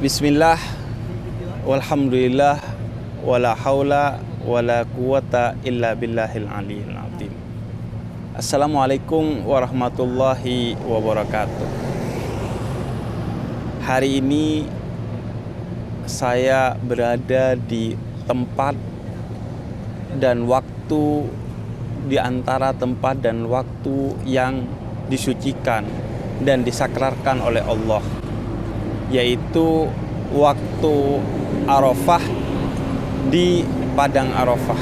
Bismillah, walhamdulillah, wala haula wala quwata illa billahil aliyil azim. Assalamualaikum warahmatullahi wabarakatuh. Hari ini saya berada di tempat dan waktu, di antara tempat dan waktu yang disucikan dan disakralkan oleh Allah, yaitu waktu Arafah di Padang Arafah.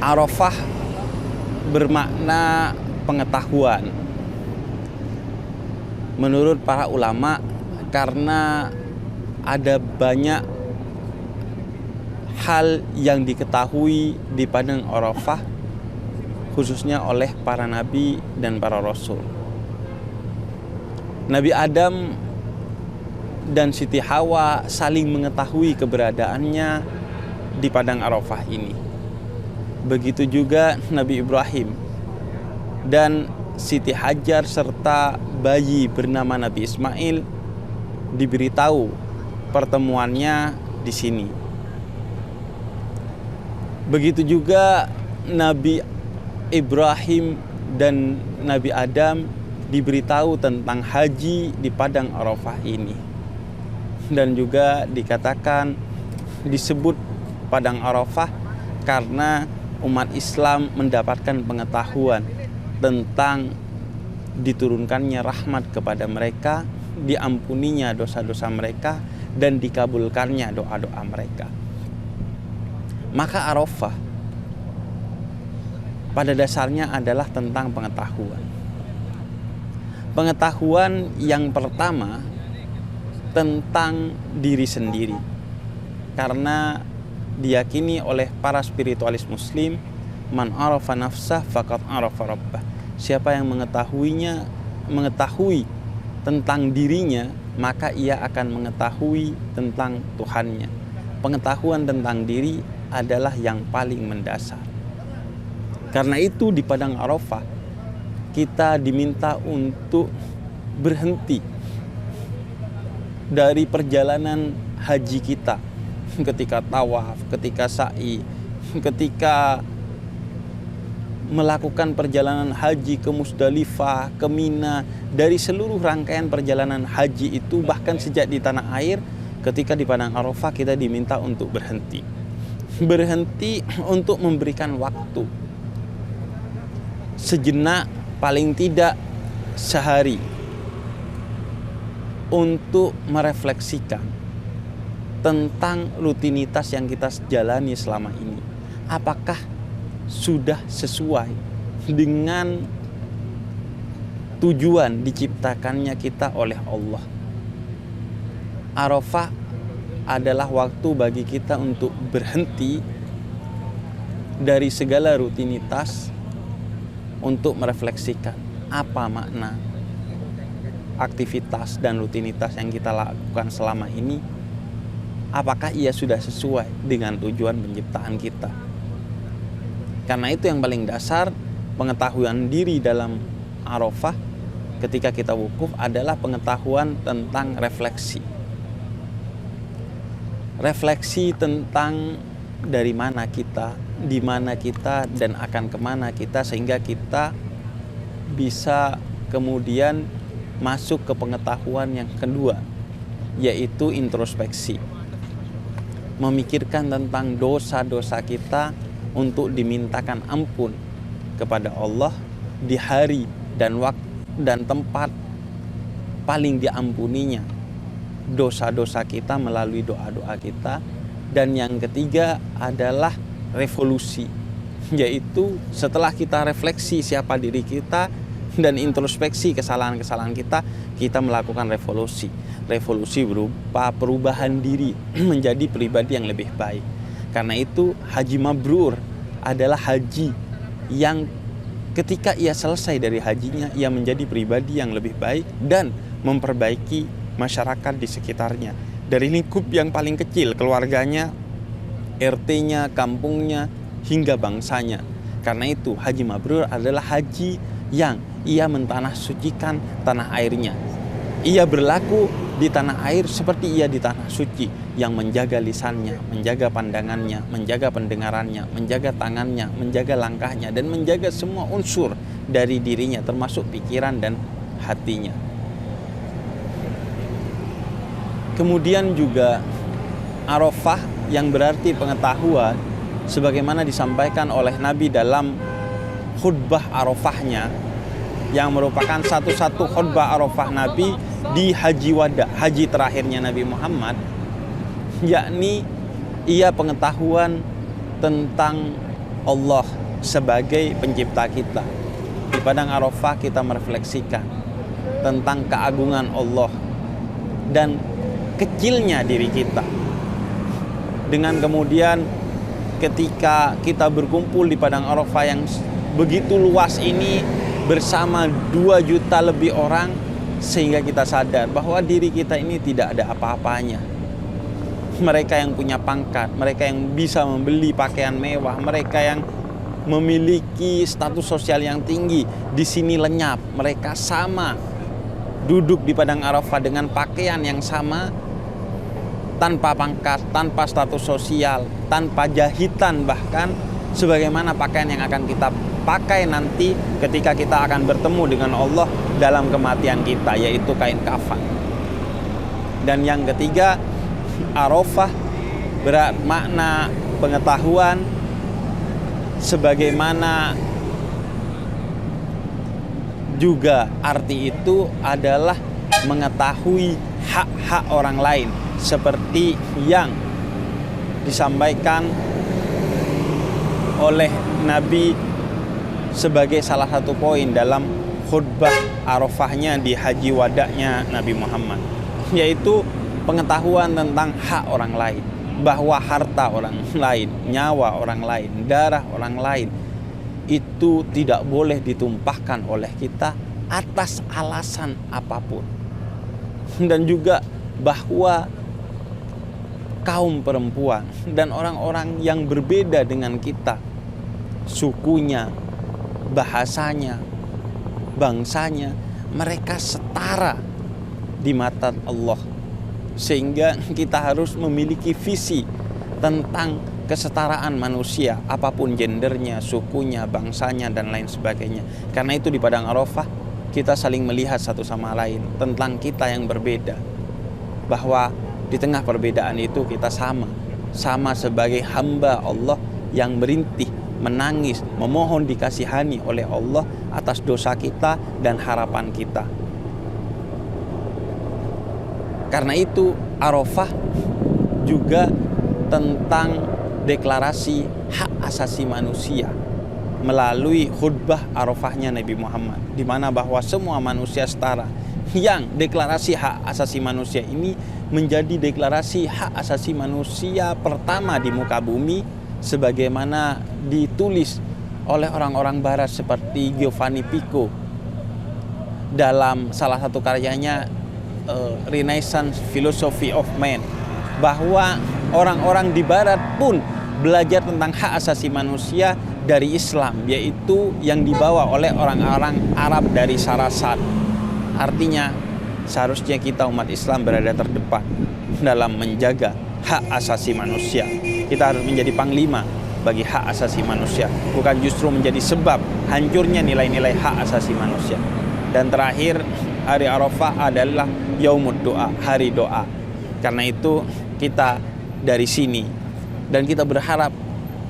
Arafah bermakna pengetahuan menurut para ulama, karena ada banyak hal yang diketahui di Padang Arafah, khususnya oleh para nabi dan para rasul. Nabi Adam dan Siti Hawa saling mengetahui keberadaannya di Padang Arafah ini. Begitu juga Nabi Ibrahim dan Siti Hajar serta bayi bernama Nabi Ismail diberitahu pertemuannya di sini. Begitu juga Nabi Ibrahim dan Nabi Adam diberitahu tentang haji di Padang Arafah ini. Dan juga dikatakan disebut Padang Arafah karena umat Islam mendapatkan pengetahuan tentang diturunkannya rahmat kepada mereka, diampuninya dosa-dosa mereka, dan dikabulkannya doa-doa mereka. Maka Arafah pada dasarnya adalah tentang pengetahuan. Pengetahuan yang pertama tentang diri sendiri, karena diyakini oleh para spiritualis muslim, man arafa nafsah faqad arafa rabbah. Siapa yang mengetahui tentang dirinya, maka ia akan mengetahui tentang Tuhannya. Pengetahuan tentang diri adalah yang paling mendasar. Karena itu di Padang Arafah kita diminta untuk berhenti dari perjalanan haji kita, ketika tawaf, ketika sa'i, ketika melakukan perjalanan haji ke Musdalifah, ke Mina, dari seluruh rangkaian perjalanan haji itu, bahkan sejak di tanah air, ketika di Padang Arafah kita diminta untuk berhenti. Berhenti untuk memberikan waktu sejenak, paling tidak sehari, untuk merefleksikan tentang rutinitas yang kita jalani selama ini. Apakah sudah sesuai dengan tujuan diciptakannya kita oleh Allah? Arafah adalah waktu bagi kita untuk berhenti dari segala rutinitas untuk merefleksikan apa makna aktivitas dan rutinitas yang kita lakukan selama ini. Apakah ia sudah sesuai dengan tujuan penciptaan kita? Karena itu yang paling dasar, pengetahuan diri dalam Arafah ketika kita wukuf adalah pengetahuan tentang refleksi. Refleksi tentang dari mana kita, di mana kita, dan akan kemana kita, sehingga kita bisa kemudian masuk ke pengetahuan yang kedua, yaitu introspeksi. Memikirkan tentang dosa-dosa kita untuk dimintakan ampun kepada Allah di hari dan waktu dan tempat paling diampuninya dosa-dosa kita melalui doa-doa kita. Dan yang ketiga adalah revolusi, yaitu setelah kita refleksi siapa diri kita dan introspeksi kesalahan-kesalahan kita, kita melakukan revolusi. Revolusi berupa perubahan diri menjadi pribadi yang lebih baik. Karena itu haji mabrur adalah haji yang ketika ia selesai dari hajinya, ia menjadi pribadi yang lebih baik dan memperbaiki masyarakat di sekitarnya. Dari lingkup yang paling kecil, keluarganya, RT-nya, kampungnya, hingga bangsanya. Karena itu haji mabrur adalah haji yang ia mentanah sucikan tanah airnya. ia berlaku di tanah air seperti ia di tanah suci, yang menjaga lisannya, menjaga pandangannya, menjaga pendengarannya, menjaga tangannya, menjaga langkahnya, dan menjaga semua unsur dari dirinya termasuk pikiran dan hatinya. Kemudian juga Arafah yang berarti pengetahuan, sebagaimana disampaikan oleh Nabi dalam khutbah Arafahnya, yang merupakan satu-satu khutbah Arafah Nabi di Haji Wada, haji terakhirnya Nabi Muhammad, yakni ia pengetahuan tentang Allah sebagai pencipta kita. Di padang Arafah kita merefleksikan tentang keagungan Allah dan kecilnya diri kita. Dengan kemudian ketika kita berkumpul di padang Arafah yang begitu luas ini bersama 2 juta lebih orang, sehingga kita sadar bahwa diri kita ini tidak ada apa-apanya. Mereka yang punya pangkat, mereka yang bisa membeli pakaian mewah, mereka yang memiliki status sosial yang tinggi, di sini lenyap. Mereka sama duduk di padang Arafah dengan pakaian yang sama, tanpa pangkat, tanpa status sosial, tanpa jahitan, bahkan sebagaimana pakaian yang akan kita pakai nanti ketika kita akan bertemu dengan Allah dalam kematian kita, yaitu kain kafan. Dan yang ketiga, Arafah bermakna pengetahuan, sebagaimana juga arti itu adalah mengetahui hak-hak orang lain, seperti yang disampaikan oleh Nabi sebagai salah satu poin dalam khutbah Arafahnya di Haji Wada'nya Nabi Muhammad, yaitu pengetahuan tentang hak orang lain, bahwa harta orang lain, nyawa orang lain, darah orang lain itu tidak boleh ditumpahkan oleh kita atas alasan apapun. Dan juga bahwa kaum perempuan dan orang-orang yang berbeda dengan kita, sukunya, bahasanya, bangsanya, mereka setara di mata Allah. Sehingga kita harus memiliki visi tentang kesetaraan manusia, apapun gendernya, sukunya, bangsanya, dan lain sebagainya. Karena itu di padang Arafah kita saling melihat satu sama lain tentang kita yang berbeda, bahwa di tengah perbedaan itu kita sama sebagai hamba Allah yang merintih, menangis, memohon dikasihani oleh Allah atas dosa kita dan harapan kita. Karena itu Arafah juga tentang deklarasi hak asasi manusia melalui khutbah Arafahnya Nabi Muhammad, di mana bahwa semua manusia setara. Yang deklarasi hak asasi manusia ini menjadi deklarasi hak asasi manusia pertama di muka bumi, sebagaimana ditulis oleh orang-orang barat seperti Giovanni Pico dalam salah satu karyanya Renaissance Philosophy of Man, bahwa orang-orang di barat pun belajar tentang hak asasi manusia dari Islam, yaitu yang dibawa oleh orang-orang Arab dari Sarasan. Artinya seharusnya kita umat Islam berada terdepan dalam menjaga hak asasi manusia. Kita harus menjadi panglima bagi hak asasi manusia, bukan justru menjadi sebab hancurnya nilai-nilai hak asasi manusia. Dan terakhir, hari Arafah adalah Yaumud Doa, hari doa. Karena itu kita dari sini, dan kita berharap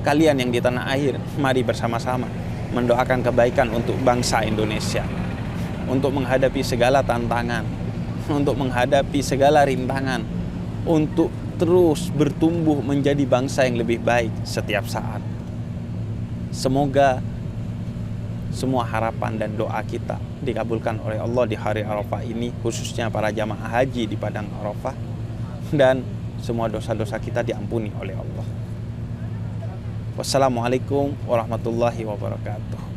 kalian yang di tanah air, mari bersama-sama mendoakan kebaikan untuk bangsa Indonesia, untuk menghadapi segala tantangan, untuk menghadapi segala rintangan, untuk terus bertumbuh menjadi bangsa yang lebih baik setiap saat. Semoga semua harapan dan doa kita dikabulkan oleh Allah di hari Arafah ini, khususnya para jamaah haji di padang Arafah, dan semua dosa-dosa kita diampuni oleh Allah. Wassalamualaikum warahmatullahi wabarakatuh.